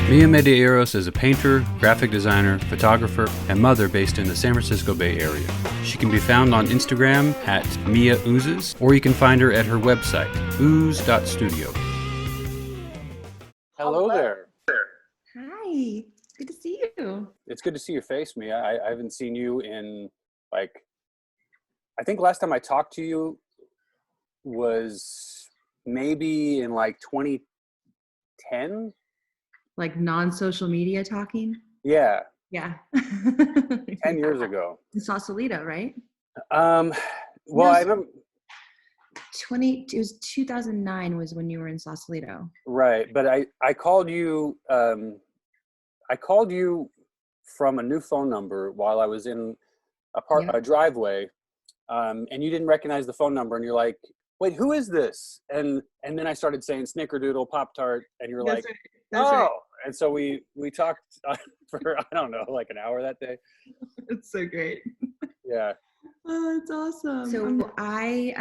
Mia Medeiros is a painter, graphic designer, photographer, and mother based in the San Francisco Bay Area. She can be found on Instagram at Mia Oozes, or you can find her at her website, ooze.studio. Hello there. Hi, good to see you. It's good to see your face, Mia. I haven't seen you in, I think last time I talked to you was maybe in 2010. Like non-social media talking? Yeah. Yeah. 10 years ago. In Sausalito, right? Well, No, I remember. It was 2009 was when you were in Sausalito. Right. But I called you, from a new phone number while I was in a driveway, and you didn't recognize the phone number, and you're like, wait, who is this? And then I started saying Snickerdoodle, Pop-Tart, and you're That's like, right. That's oh, right. And so we talked for, I don't know, like an hour that day. It's so great. Yeah. Oh, it's awesome. So I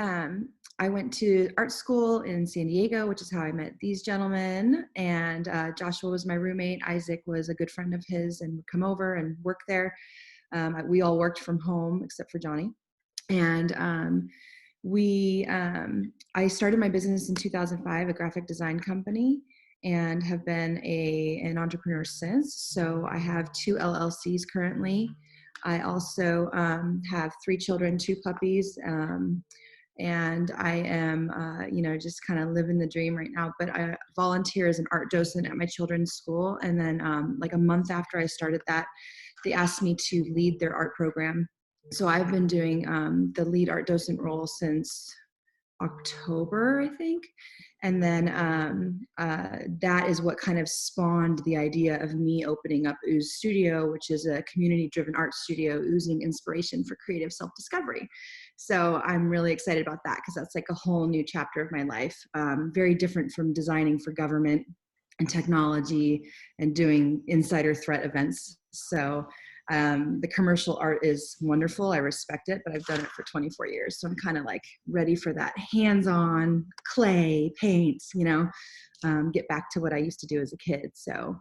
went to art school in San Diego, which is how I met these gentlemen. And Joshua was my roommate. Isaac was a good friend of his and would come over and work there. We all worked from home except for Johnny. And I started my business in 2005, a graphic design company, and have been an entrepreneur since. So I have 2 LLCs currently. I also have 3 children, 2 puppies, and I am, just kind of living the dream right now. But I volunteer as an art docent at my children's school. And then like a month after I started that, they asked me to lead their art program. So I've been doing the lead art docent role since October, I think. And then that is what kind of spawned the idea of me opening up Ooze Studio, which is a community-driven art studio oozing inspiration for creative self-discovery. So I'm really excited about that because that's like a whole new chapter of my life. Very different from designing for government and technology and doing insider threat events. So the commercial art is wonderful. I respect it, but I've done it for 24 years. So I'm kind of like ready for that hands-on clay paint, get back to what I used to do as a kid. So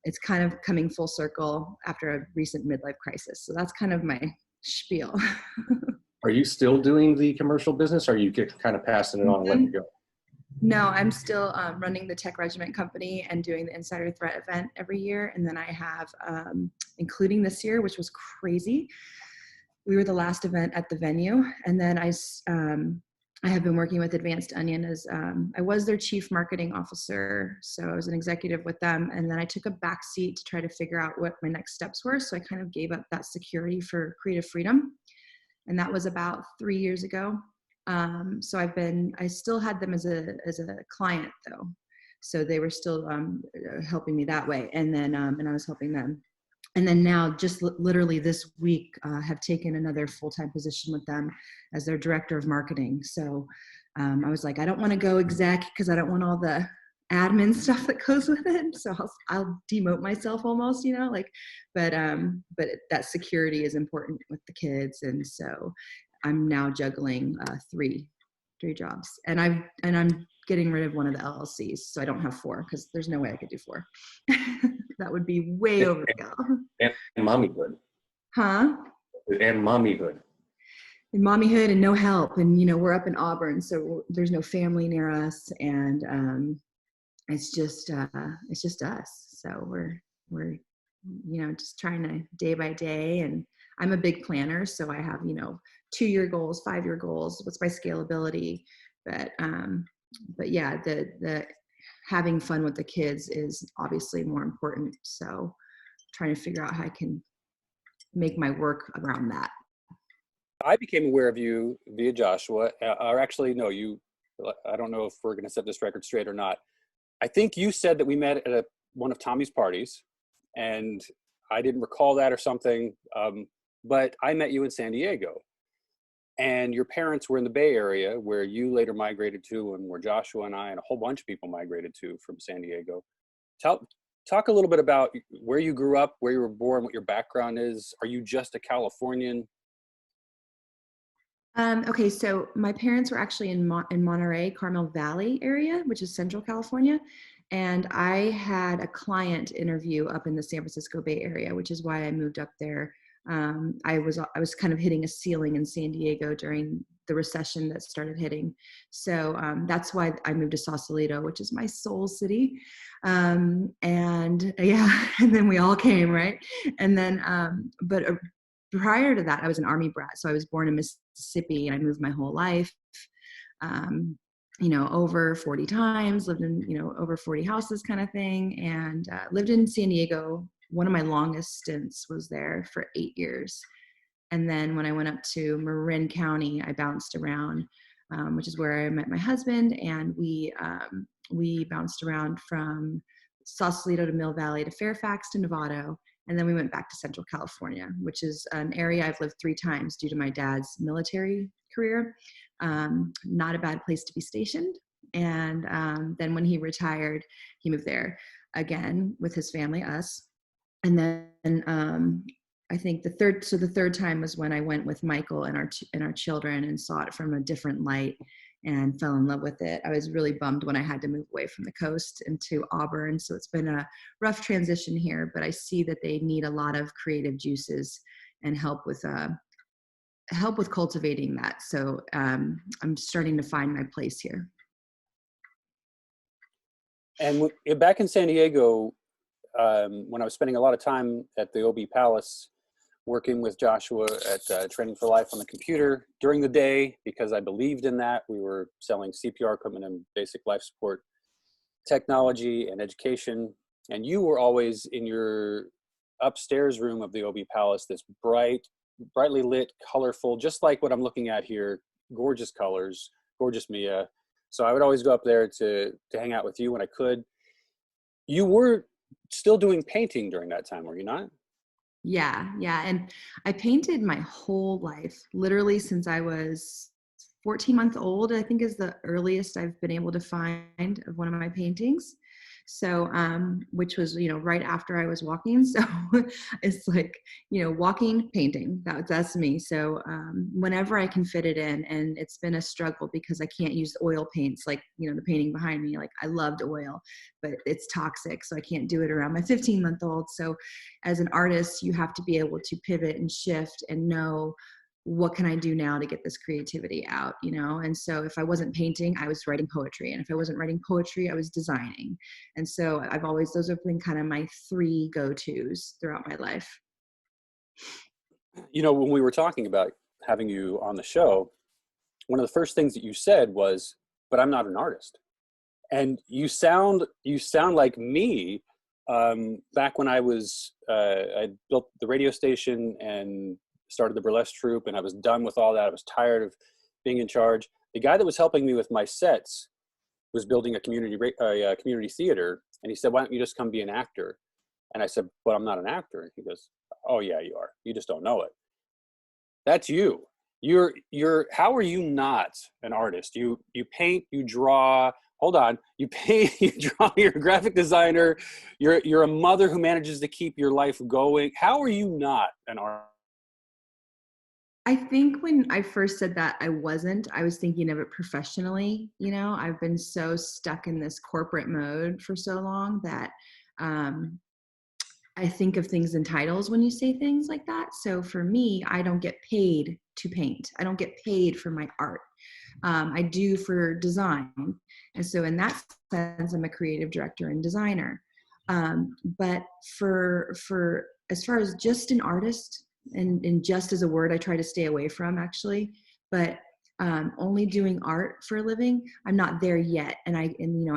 it's kind of coming full circle after a recent midlife crisis. So that's kind of my spiel. Are you still doing the commercial business, or are you kind of passing it on and letting it go? No, I'm still running the Tech Regiment Company and doing the Insider Threat event every year. And then I have, including this year, which was crazy, we were the last event at the venue. And then I have been working with Advanced Onion as I was their chief marketing officer. So I was an executive with them. And then I took a back seat to try to figure out what my next steps were. So I kind of gave up that security for creative freedom. And that was about 3 years ago. So I still had them as a client though. So they were still helping me that way. And then, and I was helping them. And then now just literally this week have taken another full-time position with them as their director of marketing. So I was like, I don't want to go exec because I don't want all the admin stuff that goes with it. So I'll demote myself almost, but that security is important with the kids. And so I'm now juggling 3 jobs, and I'm getting rid of one of the LLCs, so I don't have 4 because there's no way I could do 4. That would be way overkill. And mommyhood. Huh? And mommyhood. And mommyhood and no help, and we're up in Auburn, so there's no family near us, and it's just us. So we're just trying to day by day, and I'm a big planner, so I have 2-year goals, 5-year goals. What's my scalability? But yeah, the having fun with the kids is obviously more important. So trying to figure out how I can make my work around that. I became aware of you via Joshua, or actually, no, I don't know if we're going to set this record straight or not. I think you said that we met at one of Tommy's parties, and I didn't recall that or something, but I met you in San Diego. And your parents were in the Bay Area, where you later migrated to, and where Joshua and I and a whole bunch of people migrated to from San Diego. Talk a little bit about where you grew up, where you were born, what your background is. Are you just a Californian? Okay, so my parents were actually in Monterey, Carmel Valley area, which is Central California, and I had a client interview up in the San Francisco Bay Area, which is why I moved up there. I was kind of hitting a ceiling in San Diego during the recession that started hitting, so that's why I moved to Sausalito, which is my soul city, and yeah, and then we all came, right, and then but prior to that, I was an Army brat. So I was born in Mississippi and I moved my whole life, um, over 40 times, lived in, over 40 houses kind of thing, and lived in San Diego. One of my longest stints was there for 8 years. And then when I went up to Marin County, I bounced around, which is where I met my husband. And we bounced around from Sausalito to Mill Valley to Fairfax to Novato. And then we went back to Central California, which is an area I've lived 3 times due to my dad's military career. Not a bad place to be stationed. And then when he retired, he moved there again with his family, us. And then I think the third time was when I went with Michael and our children and saw it from a different light and fell in love with it. I was really bummed when I had to move away from the coast into Auburn. So it's been a rough transition here, but I see that they need a lot of creative juices and help with cultivating that. So I'm starting to find my place here. And back in San Diego, when I was spending a lot of time at the OB Palace, working with Joshua at Training for Life on the computer during the day, because I believed in that. We were selling CPR equipment and basic life support technology and education. And you were always in your upstairs room of the OB Palace, this brightly lit, colorful, just like what I'm looking at here, gorgeous colors, gorgeous Mia. So I would always go up there to hang out with you when I could. You were still doing painting during that time, were you not? Yeah. And I painted my whole life, literally since I was 14 months old, I think is the earliest I've been able to find of one of my paintings. So, which was, right after I was walking. So it's like, walking, painting, that's me. So, whenever I can fit it in, and it's been a struggle because I can't use oil paints, like, the painting behind me, like I loved oil, but it's toxic. So I can't do it around my 15-month-old. So as an artist, you have to be able to pivot and shift and know, what can I do now to get this creativity out, And so if I wasn't painting, I was writing poetry. And if I wasn't writing poetry, I was designing. And so those have been kind of my 3 go-tos throughout my life. When we were talking about having you on the show, one of the first things that you said was, but I'm not an artist. And you sound like me. Back when I built the radio station and started the burlesque troupe, and I was done with all that. I was tired of being in charge. The guy that was helping me with my sets was building a community theater, and he said, "Why don't you just come be an actor?" And I said, "But I'm not an actor." And he goes, "Oh yeah, you are. You just don't know it." That's you. You're. How are you not an artist? You paint, you draw. Hold on. You paint, you draw. You're a graphic designer. You're a mother who manages to keep your life going. How are you not an artist? I think when I first said that, I was thinking of it professionally. I've been so stuck in this corporate mode for so long that I think of things in titles when you say things like that. So for me, I don't get paid to paint. I don't get paid for my art. I do for design. And so in that sense, I'm a creative director and designer. But for as far as just an artist, and just as a word I try to stay away from, actually, but only doing art for a living, I'm not there yet. And I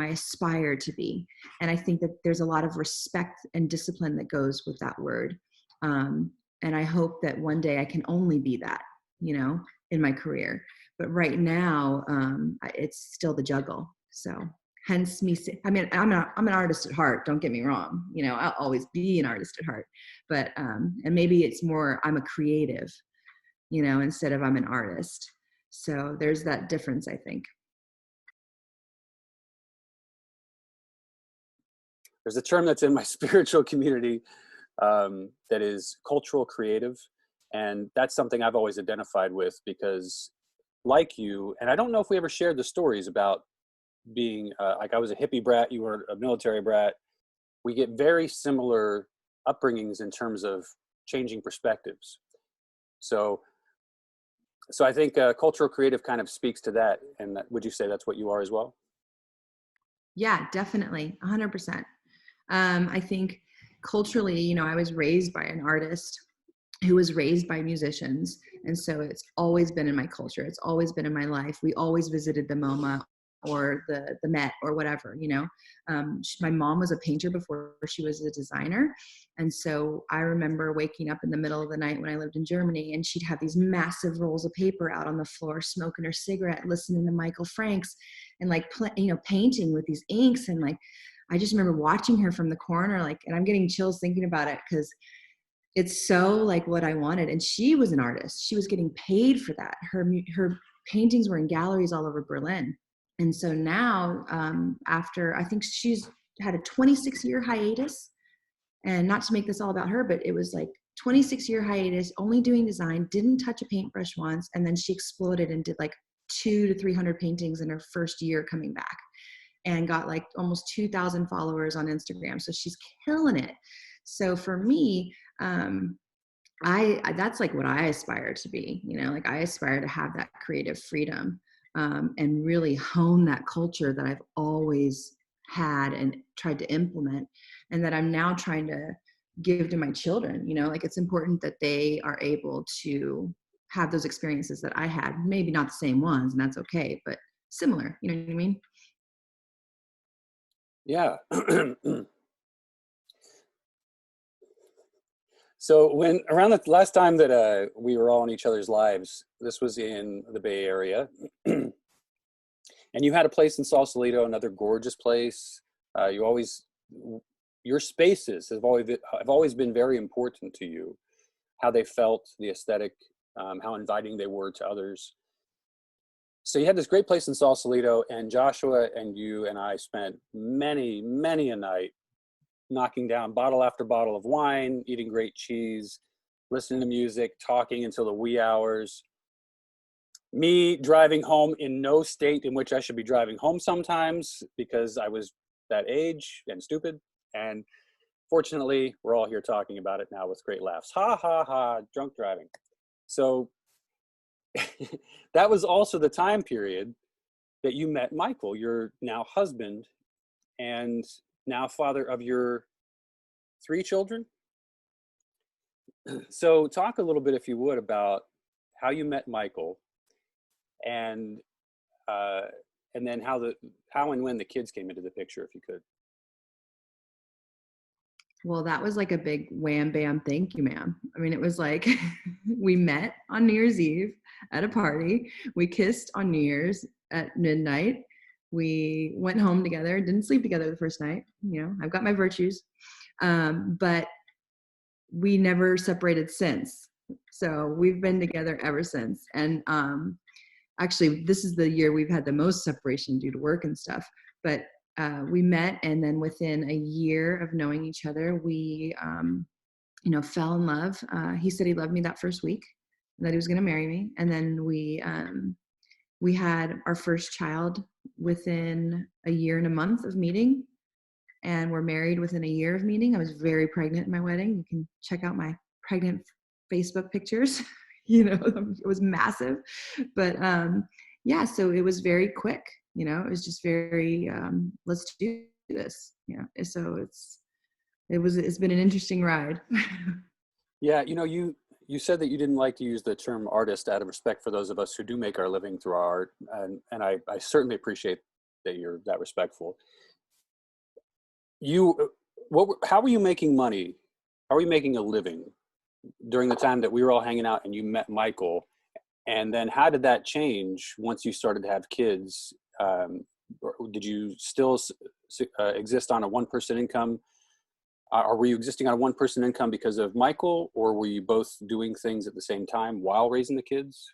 aspire to be. And I think that there's a lot of respect and discipline that goes with that word. And I hope that one day I can only be that, in my career. But right now, it's still the juggle. So hence me. I'm an artist at heart. Don't get me wrong. I'll always be an artist at heart. But and maybe it's more I'm a creative, instead of I'm an artist. So there's that difference, I think. There's a term that's in my spiritual community that is cultural creative. And that's something I've always identified with, because like you, and I don't know if we ever shared the stories about being like I was a hippie brat, you were a military brat. We get very similar upbringings in terms of changing perspectives. So, so I think cultural creative kind of speaks to that. And that, would you say that's what you are as well? Yeah, definitely, 100%. I think culturally, I was raised by an artist who was raised by musicians. And so it's always been in my culture. It's always been in my life. We always visited the MoMA or the Met or whatever, my mom was a painter before she was a designer. And so I remember waking up in the middle of the night when I lived in Germany, and she'd have these massive rolls of paper out on the floor, smoking her cigarette, listening to Michael Franks, and like, painting with these inks. And like, I just remember watching her from the corner, like, and I'm getting chills thinking about it because it's so like what I wanted. And she was an artist. She was getting paid for that. Her paintings were in galleries all over Berlin. And so now, after, I think she's had a 26-year hiatus, and not to make this all about her, but it was like 26-year hiatus, only doing design, didn't touch a paintbrush once. And then she exploded and did like 200 to 300 paintings in her first year coming back, and got like almost 2,000 followers on Instagram. So she's killing it. So for me, I that's like what I aspire to be, like I aspire to have that creative freedom, and really hone that culture that I've always had and tried to implement, and that I'm now trying to give to my children. Like it's important that they are able to have those experiences that I had, maybe not the same ones, and that's okay, but similar, you know what I mean? Yeah. So when around the last time that we were all in each other's lives, this was in the Bay Area, and you had a place in Sausalito, another gorgeous place. You always, your spaces have always been very important to you. How they felt, the aesthetic, how inviting they were to others. So you had this great place in Sausalito, and Joshua and you and I spent many, many a night knocking down bottle after bottle of wine, eating great cheese, listening to music, talking until the wee hours. Me driving home in no state in which I should be driving home sometimes because I was that age and stupid. And fortunately, we're all here talking about it now with great laughs. Ha ha ha, drunk driving. So that was also the time period that you met Michael, your now husband, and now father of your 3 children. So talk a little bit, if you would, about how you met Michael, and uh, and then how and when the kids came into the picture, if you could. Well, that was like a big wham bam thank you ma'am. I mean, it was like we met on New Year's Eve at a party. We kissed on New Year's at midnight. We went home together, didn't sleep together the first night. I've got my virtues. But we never separated since. So we've been together ever since. And actually, this is the year we've had the most separation due to work and stuff. But we met, and then within a year of knowing each other, we, fell in love. He said he loved me that first week, and that he was going to marry me. And then we had our first child within a year and a month of meeting, and we're married within a year of meeting. I was very pregnant at my wedding. You can check out my pregnant Facebook pictures. It was massive. But yeah, so it was very quick. It was just very, let's do this. So it's been an interesting ride. Yeah, you said that you didn't like to use the term artist out of respect for those of us who do make our living through our art, and I certainly appreciate that you're that respectful. How were you making money? How were you making a living during the time that we were all hanging out and you met Michael? And then how did that change once you started to have kids? Did you still exist on a one-person income? Or were you existing on a one-person income because of Michael, or were you both doing things at the same time while raising the kids?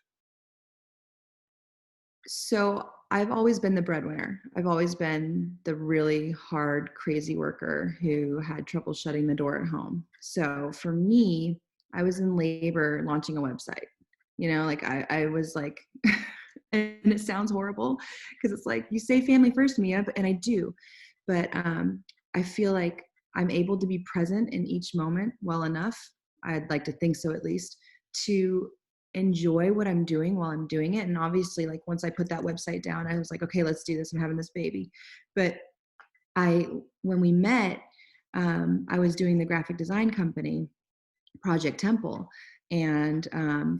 So I've always been the breadwinner. I've always been the really hard, crazy worker who had trouble shutting the door at home. So for me, I was in labor launching a website. Like I was like, And it sounds horrible because it's like, you say family first, Mia, and I do. But I feel like I'm able to be present in each moment well enough, I'd like to think so at least, to enjoy what I'm doing while I'm doing it. And obviously, like once I put that website down, I was like, okay, let's do this. I'm having this baby. But when we met, I was doing the graphic design company, Project Temple. And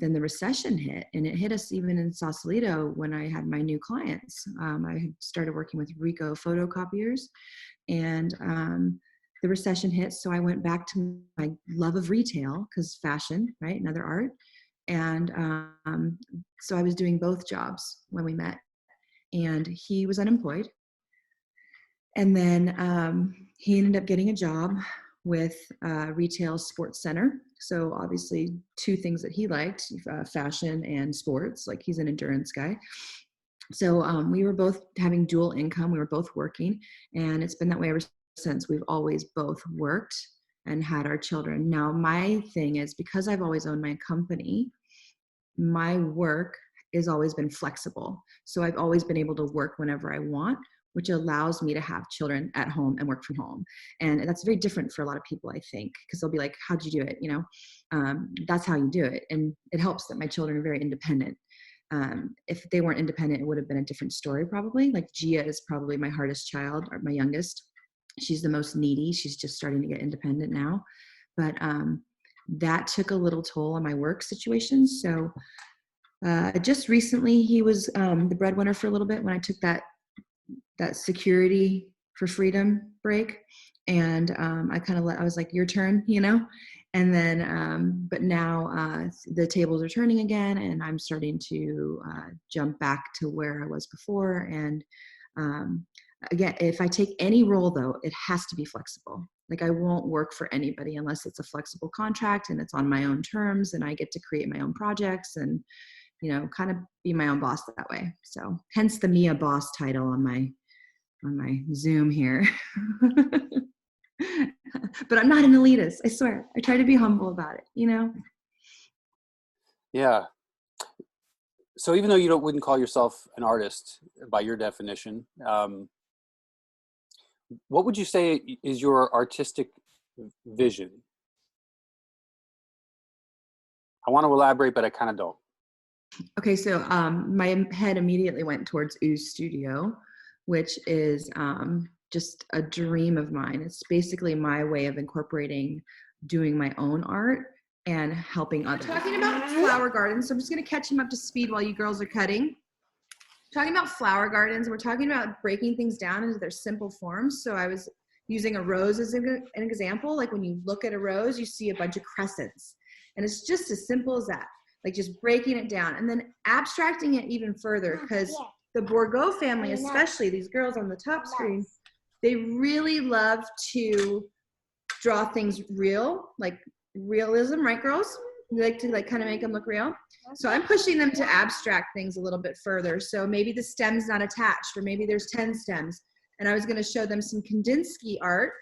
then the recession hit, and it hit us even in Sausalito when I had my new clients. I had started working with Ricoh photocopiers, and the recession hit. So I went back to my love of retail, because fashion, right? Another art. And so I was doing both jobs when we met, and he was unemployed. And then he ended up getting a job with Retail Sports Center. So obviously 2 things that he liked, fashion and sports, like he's an endurance guy. So we were both having dual income. We were both working, and it's been that way ever since. We've always both worked and had our children. Now, my thing is, because I've always owned my company, my work has always been flexible. So I've always been able to work whenever I want, which allows me to have children at home and work from home. And that's very different for a lot of people, I think, because they'll be like, how'd you do it? You know, that's how you do it. And it helps that my children are very independent. If they weren't independent, it would have been a different story probably. Like Gia is probably my hardest child, or my youngest. She's the most needy. She's just starting to get independent now. But that took a little toll on my work situation. So just recently, he was the breadwinner for a little bit when I took that security for freedom break. And I was like, your turn, you know? And then, but now the tables are turning again, and I'm starting to jump back to where I was before. And again, if I take any role though, it has to be flexible. Like I won't work for anybody unless it's a flexible contract and it's on my own terms, and I get to create my own projects and, you know, kind of be my own boss that way. So hence the Mia boss title on my Zoom here. But I'm not an elitist, I swear. I try to be humble about it, you know? Yeah. So even though you wouldn't call yourself an artist by your definition, what would you say is your artistic vision? I want to elaborate, but I kind of don't. Okay, so my head immediately went towards Ooze Studio, which is just a dream of mine. It's basically my way of incorporating doing my own art and helping others. Talking about flower gardens, so I'm just going to catch him up to speed while you girls are cutting. Talking about flower gardens, we're talking about breaking things down into their simple forms. So I was using a rose as an example. Like when you look at a rose, you see a bunch of crescents. And it's just as simple as that. Like just breaking it down and then abstracting it even further, because the Bourgeot family, especially these girls on the top screen, they really love to draw things real, like realism, right, girls? We like to kind of make them look real. So I'm pushing them to abstract things a little bit further. So maybe the stem's not attached, or maybe there's 10 stems. And I was going to show them some Kandinsky art,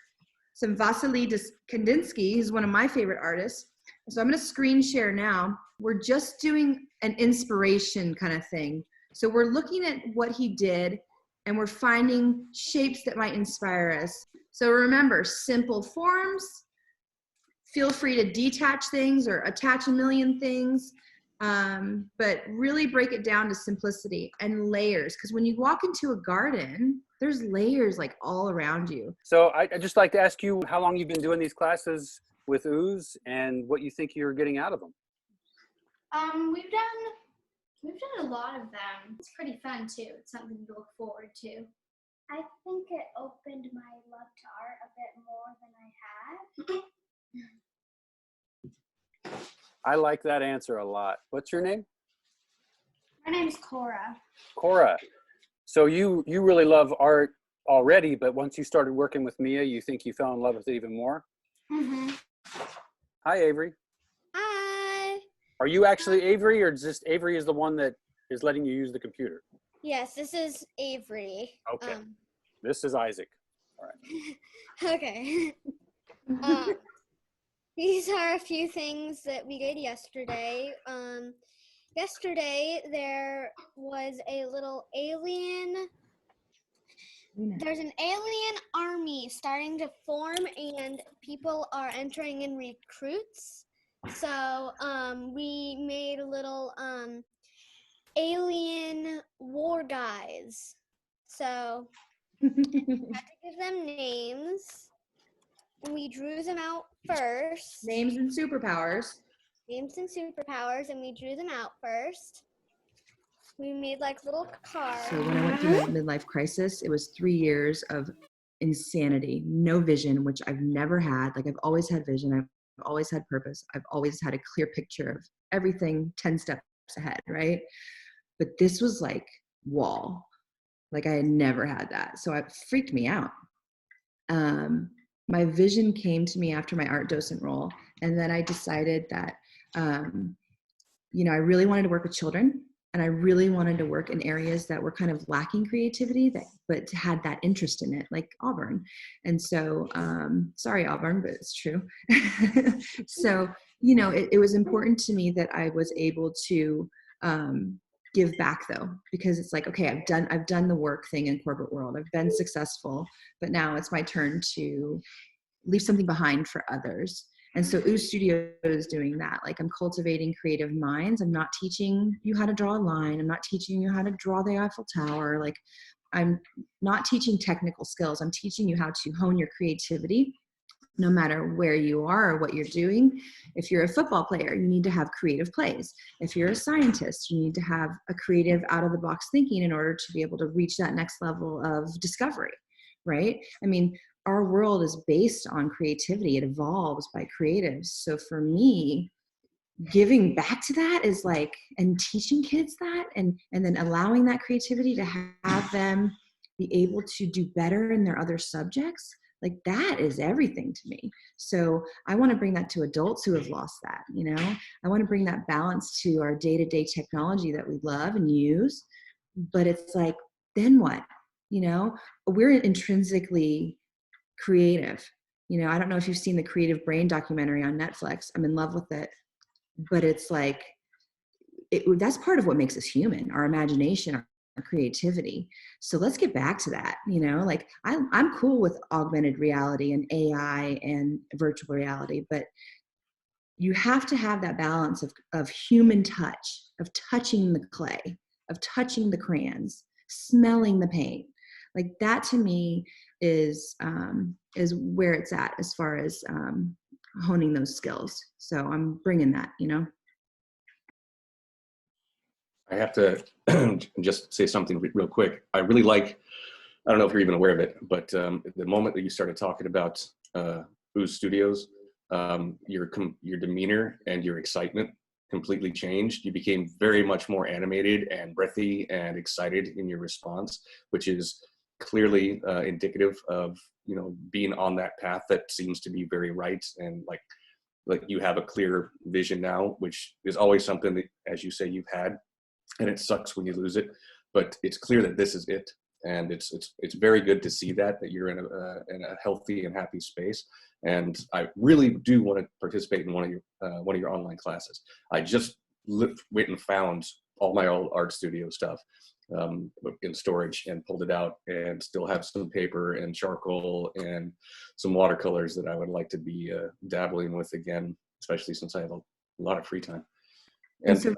some Vasily Kandinsky. He's one of my favorite artists. So I'm going to screen share now. We're just doing an inspiration kind of thing. So we're looking at what he did, and we're finding shapes that might inspire us. So remember, simple forms. Feel free to detach things or attach a million things, but really break it down to simplicity and layers. Because when you walk into a garden, there's layers like all around you. So I'd just like to ask you how long you've been doing these classes with Ooze and what you think you're getting out of them. We've done a lot of them. It's pretty fun too. It's something to look forward to. I think it opened my love to art a bit more than I had. I like that answer a lot. What's your name? My name's Cora. Cora. So you really love art already, but once you started working with Mia, you think you fell in love with it even more? Mm-hmm. Hi, Avery. Hi. Are you actually Avery, or just Avery is the one that is letting you use the computer? Yes, this is Avery. Okay. This is Isaac. All right. Okay. These are a few things that we did yesterday. Yesterday, there was a little alien. There's an alien army starting to form, and people are entering in recruits. So we made little alien war guys. So had to give them names. And we drew them out first. Names and superpowers. Names and superpowers, and we drew them out first. We made like little cards. So when I went through my midlife crisis, it was 3 years of insanity, no vision, which I've never had. Like I've always had vision. I've always had purpose. I've always had a clear picture of everything 10 steps ahead, right? But this was like wall. Like I had never had that. So it freaked me out. My vision came to me after my art docent role. And then I decided that, I really wanted to work with children, and I really wanted to work in areas that were kind of lacking creativity, but had that interest in it, like Auburn. And so, sorry, Auburn, but it's true. So, it was important to me that I was able to give back, though, because it's like, okay, I've done the work thing in corporate world. I've been successful, but now it's my turn to leave something behind for others. And so Ooze Studio is doing that. Like I'm cultivating creative minds. I'm not teaching you how to draw a line. I'm not teaching you how to draw the Eiffel Tower. Like I'm not teaching technical skills. I'm teaching you how to hone your creativity no matter where you are or what you're doing. If you're a football player, you need to have creative plays. If you're a scientist, you need to have a creative out of the box thinking in order to be able to reach that next level of discovery, right? I mean, our world is based on creativity. It evolves by creatives. So for me, giving back to that is like, and teaching kids that, and then allowing that creativity to have them be able to do better in their other subjects, like that is everything to me. So I want to bring that to adults who have lost that. I want to bring that balance to our day-to-day technology that we love and use, but it's like, then what? We're intrinsically creative. I don't know if you've seen the Creative Brain documentary on Netflix. I'm in love with it, but it's like, that's part of what makes us human, our imagination, our creativity. So let's get back to that. Like I'm cool with augmented reality and AI and virtual reality, but you have to have that balance of human touch, of touching the clay, of touching the crayons, smelling the paint. Like that to me is where it's at as far as honing those skills. So I'm bringing that. I have to just say something real quick. I really like, I don't know if you're even aware of it, but the moment that you started talking about Ooze Studios, your demeanor and your excitement completely changed. You became very much more animated and breathy and excited in your response, which is clearly indicative of being on that path that seems to be very right, and like you have a clear vision now, which is always something that, as you say, you've had, and it sucks when you lose it, but it's clear that this is it. And it's very good to see that you're in a healthy and happy space. And I really do want to participate in one of your online classes. I just went and found all my old art studio stuff in storage and pulled it out, and still have some paper and charcoal and some watercolors that I would like to be dabbling with again, especially since I have a lot of free time. And so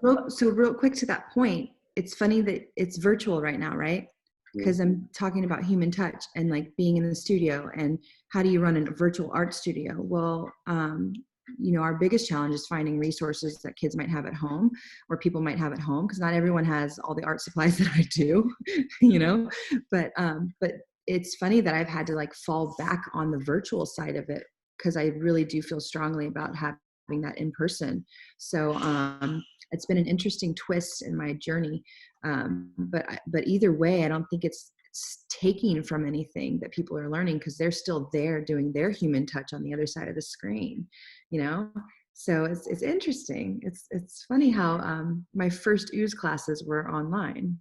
real quick to that point, it's funny that it's virtual right now, right? Because I'm talking about human touch and like being in the studio, and how do you run a virtual art studio? Well, our biggest challenge is finding resources that kids might have at home, or people might have at home, because not everyone has all the art supplies that I do, but it's funny that I've had to like fall back on the virtual side of it, because I really do feel strongly about having that in person. So it's been an interesting twist in my journey. But either way, I don't think it's taking from anything that people are learning, because they're still there doing their human touch on the other side of the screen, So it's interesting. It's funny how my first Ooze classes were online,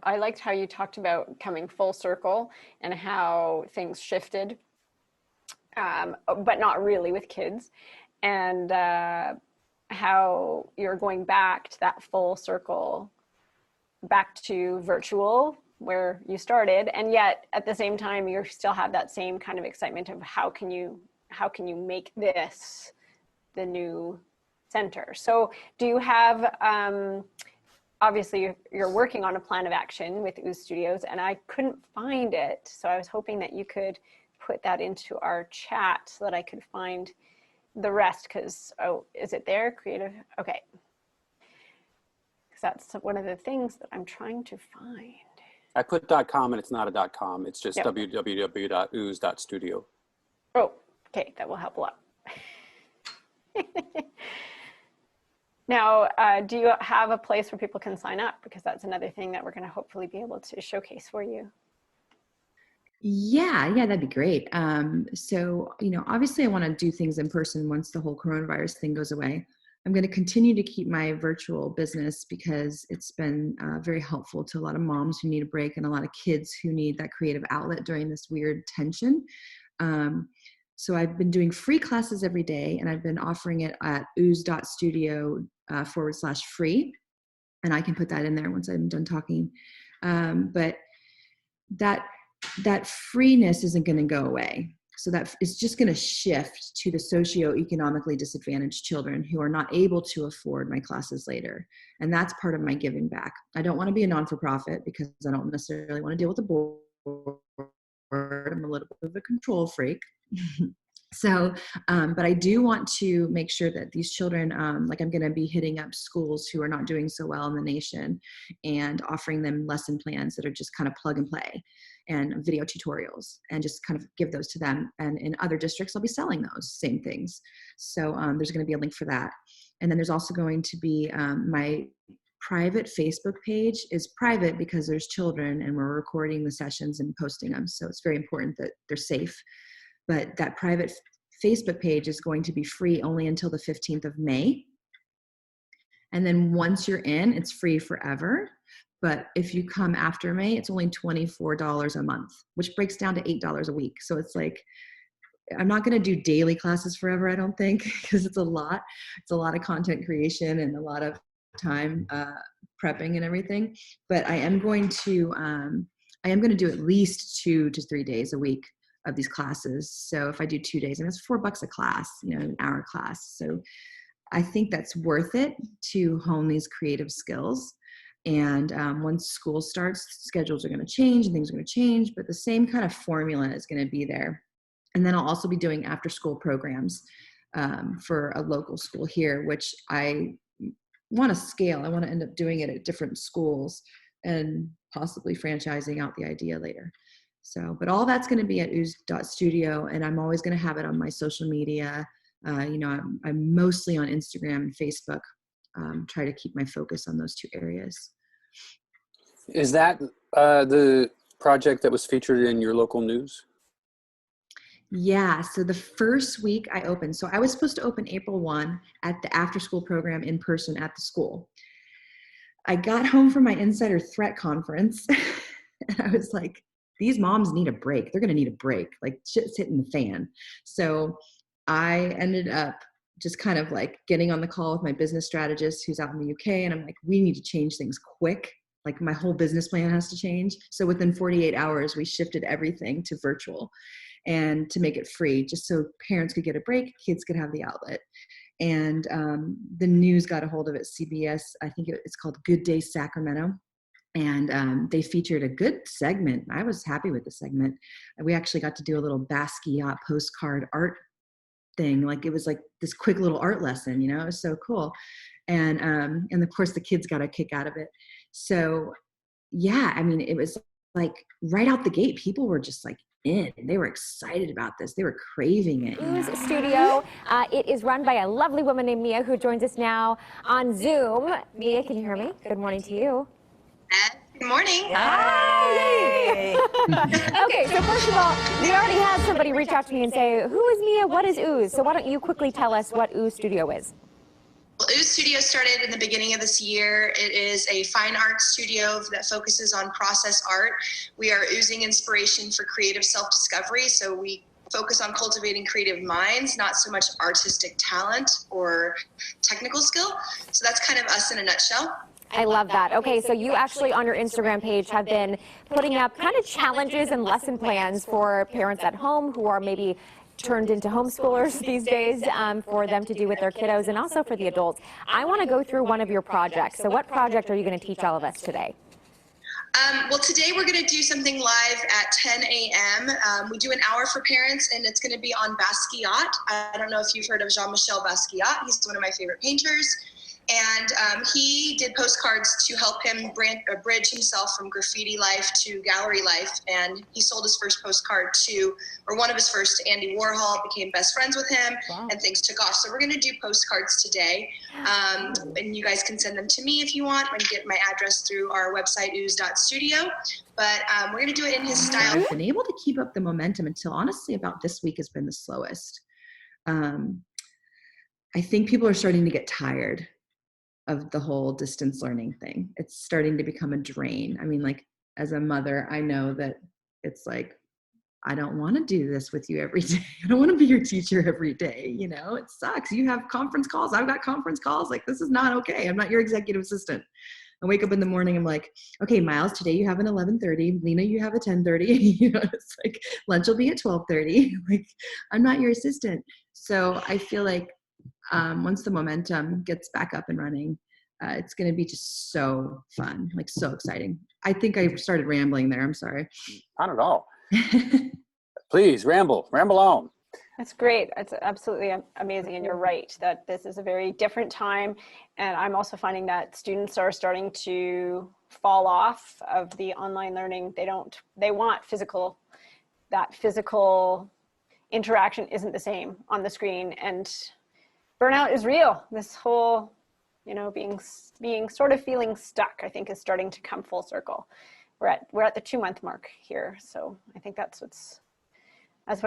I liked how you talked about coming full circle and how things shifted. but not really with kids, and how you're going back to that full circle, back to virtual where you started, and yet at the same time you still have that same kind of excitement of how can you make this the new center. So do you have, obviously you're working on a plan of action with Ooze Studios, and I couldn't find it, so I was hoping that you could put that into our chat so that I could find the rest, because, oh, is it there? Creative, okay. Because that's one of the things that I'm trying to find. I put .com and it's not a .com. It's just www.ooze.studio. Oh, okay, that will help a lot. Now, do you have a place where people can sign up? Because that's another thing that we're going to hopefully be able to showcase for you. Yeah, that'd be great. So, obviously I want to do things in person once the whole coronavirus thing goes away. I'm going to continue to keep my virtual business because it's been very helpful to a lot of moms who need a break and a lot of kids who need that creative outlet during this weird tension. So I've been doing free classes every day, and I've been offering it at ooze.studio /free. And I can put that in there once I'm done talking. But that freeness isn't going to go away. So that is just going to shift to the socioeconomically disadvantaged children who are not able to afford my classes later. And that's part of my giving back. I don't want to be a non-for-profit because I don't necessarily want to deal with the board. I'm a little bit of a control freak. So, but I do want to make sure that these children, like I'm going to be hitting up schools who are not doing so well in the nation and offering them lesson plans that are just kind of plug and play and video tutorials, and just kind of give those to them. And in other districts, I'll be selling those same things. So there's going to be a link for that. And then there's also going to be my private Facebook page is private because there's children and we're recording the sessions and posting them. So it's very important that they're safe. But that private Facebook page is going to be free only until the 15th of May. And then once you're in, it's free forever. But if you come after May, it's only $24 a month, which breaks down to $8 a week. So it's like, I'm not going to do daily classes forever, I don't think, because it's a lot. It's a lot of content creation and a lot of time prepping and everything. But I am going to do at least 2 to 3 days a week of these classes. So if I do 2 days, and it's $4 a class, an hour class. So I think that's worth it to hone these creative skills. And once school starts, schedules are going to change and things are going to change, but the same kind of formula is going to be there. And then I'll also be doing after school programs for a local school here, which I want to scale. I want to end up doing it at different schools and possibly franchising out the idea later. So, but all that's going to be at ooze.studio, and I'm always going to have it on my social media. I'm mostly on Instagram and Facebook. Try to keep my focus on those 2 areas. Is that the project that was featured in your local news? Yeah, so the first week I opened, so I was supposed to open April 1 at the after school program in person at the school. I got home from my insider threat conference and I was like, these moms need a break. They're going to need a break. Like shit's hitting the fan. So I ended up just kind of like getting on the call with my business strategist who's out in the UK. And I'm like, we need to change things quick. Like my whole business plan has to change. So within 48 hours, we shifted everything to virtual and to make it free, just so parents could get a break, kids could have the outlet. And the news got a hold of it, CBS, I think it's called Good Day Sacramento. And they featured a good segment. I was happy with the segment. We actually got to do a little Basquiat postcard art thing. Like it was like this quick little art lesson, it was so cool. And of course the kids got a kick out of it. So yeah, I mean, it was like right out the gate, people were just like in. They were excited about this. They were craving it. Ooze Studio. It is run by a lovely woman named Mia who joins us now on Zoom. Mia, can you hear me? Good morning to you. Good morning. Hi. Okay, so first of all, we already had somebody reach out to me and say, who is Mia? What is Ooze? So why don't you quickly tell us what Ooze Studio is? Well, Ooze Studio started in the beginning of this year. It is a fine art studio that focuses on process art. We are oozing inspiration for creative self-discovery. So we focus on cultivating creative minds, not so much artistic talent or technical skill. So that's kind of us in a nutshell. I love that. Okay, so you actually on your Instagram page have been putting up kind of challenges and lesson plans for parents at home who are maybe turned into homeschoolers these days, for them to do with their kiddos and also for the adults. I want to go through one of your projects. So what project are you going to teach all of us today? Well, today we're going to do something live at 10 a.m. We do an hour for parents, and it's going to be on Basquiat. I don't know if you've heard of Jean-Michel Basquiat. He's one of my favorite painters. And he did postcards to help him bridge himself from graffiti life to gallery life. And he sold his first postcard one of his first to Andy Warhol, became best friends with him, and things took off. So we're going to do postcards today. And you guys can send them to me if you want. And get my address through our website, ooze.studio. But we're going to do it in his style. I've been able to keep up the momentum until honestly about this week has been the slowest. I think people are starting to get tired of the whole distance learning thing. It's starting to become a drain. I mean, like as a mother, I know that it's like, I don't want to do this with you every day. I don't want to be your teacher every day. You know, it sucks. You have conference calls. I've got conference calls. Like, this is not okay. I'm not your executive assistant. I wake up in the morning. I'm like, okay, Miles, today you have an 11:30. Lena, you have a 10:30. You know, it's like lunch will be at 12:30. Like, I'm not your assistant. So I feel like once the momentum gets back up and running, it's going to be just so fun, like so exciting. I think I started rambling there. I'm sorry. Not at all. Please ramble on. That's great. It's absolutely amazing. And you're right that this is a very different time. And I'm also finding that students are starting to fall off of the online learning. They want that physical interaction isn't the same on the screen, and burnout is real. This whole, being sort of feeling stuck, I think is starting to come full circle. We're at the 2-month mark here. So I think that's what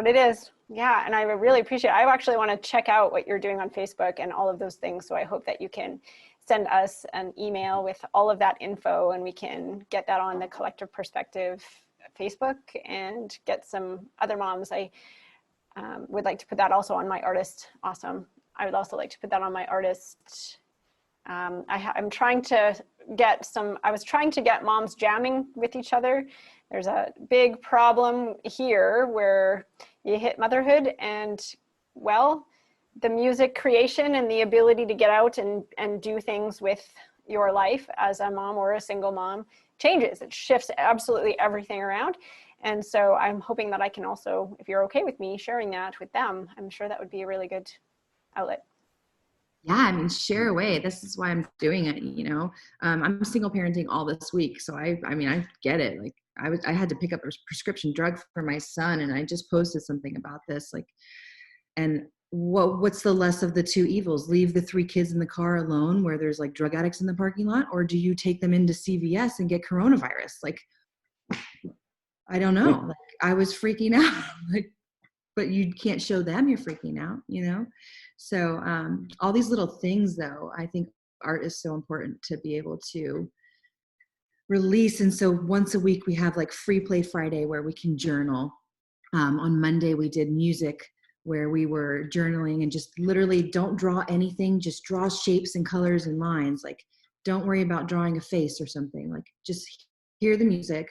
it is. Yeah. And I really appreciate it. I actually want to check out what you're doing on Facebook and all of those things. So I hope that you can send us an email with all of that info and we can get that on the Collective Perspective Facebook and get some other moms. I would like to put that also on my artist. Awesome. I would also like to put that on my artist. I was trying to get moms jamming with each other. There's a big problem here where you hit motherhood and, well, the music creation and the ability to get out and do things with your life as a mom or a single mom changes. It shifts absolutely everything around. And so I'm hoping that I can also, if you're okay with me sharing that with them, I'm sure that would be a really good outlet. Yeah, I mean, share away. This is why I'm doing it, I'm single parenting all this week. So I get it. Like I had to pick up a prescription drug for my son, and I just posted something about this. Like, and what's the less of the two evils? Leave the 3 kids in the car alone where there's like drug addicts in the parking lot, or do you take them into CVS and get coronavirus? Like, I don't know. Like, I was freaking out. Like, but you can't show them you're freaking out, So all these little things, though, I think art is so important to be able to release. And so once a week we have like Free Play Friday where we can journal. On Monday we did music where we were journaling and just literally don't draw anything, just draw shapes and colors and lines. Like, don't worry about drawing a face or something. Like, just hear the music,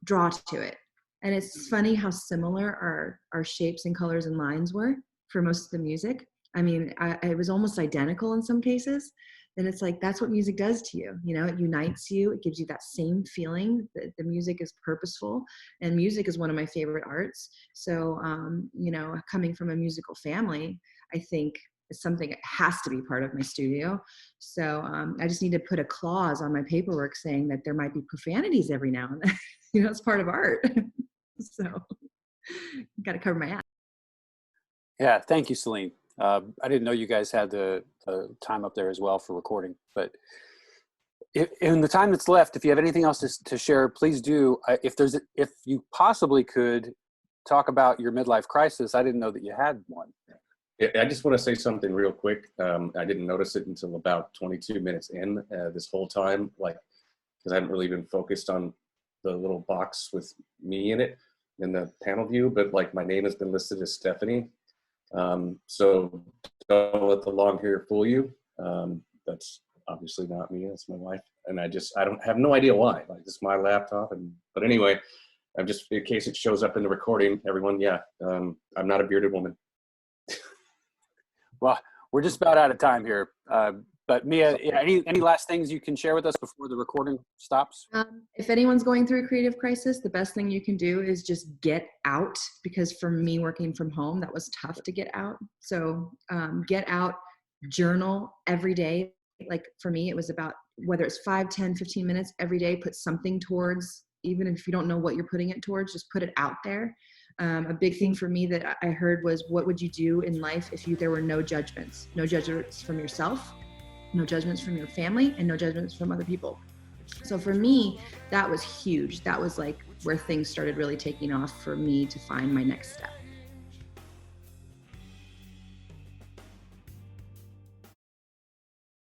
draw to it. And it's funny how similar our shapes and colors and lines were for most of the music. I mean, it was almost identical in some cases. And it's like, that's what music does to you. It unites you. It gives you that same feeling that the music is purposeful. And music is one of my favorite arts. So, coming from a musical family, I think it's something that has to be part of my studio. So I just need to put a clause on my paperwork saying that there might be profanities every now and then. It's part of art. So got to cover my ass. Yeah, thank you, Celine. I didn't know you guys had the time up there as well for recording, but in the time that's left, if you have anything else to share, please do. If you possibly could talk about your midlife crisis. I didn't know that you had one. Yeah, I just want to say something real quick. I didn't notice it until about 22 minutes in this whole time, because I haven't really been focused on the little box with me in it. in the panel view, but like my name has been listed as Stephanie. So don't let the long hair fool you. That's obviously not me, that's my wife. And I don't have no idea why. Like, this is my laptop. But anyway, I'm just, in case it shows up in the recording, everyone, yeah, I'm not a bearded woman. Well, we're just about out of time here. But Mia, any last things you can share with us before the recording stops? If anyone's going through a creative crisis, the best thing you can do is just get out, because for me, working from home, that was tough to get out. So get out, journal every day. Like for me, it was about, whether it's 5, 10, 15 minutes every day, put something towards, even if you don't know what you're putting it towards, just put it out there. A big thing for me that I heard was, what would you do in life if there were no judgments? No judgments from yourself, no judgments from your family, and no judgments from other people. So for me, that was huge. That was like where things started really taking off for me to find my next step.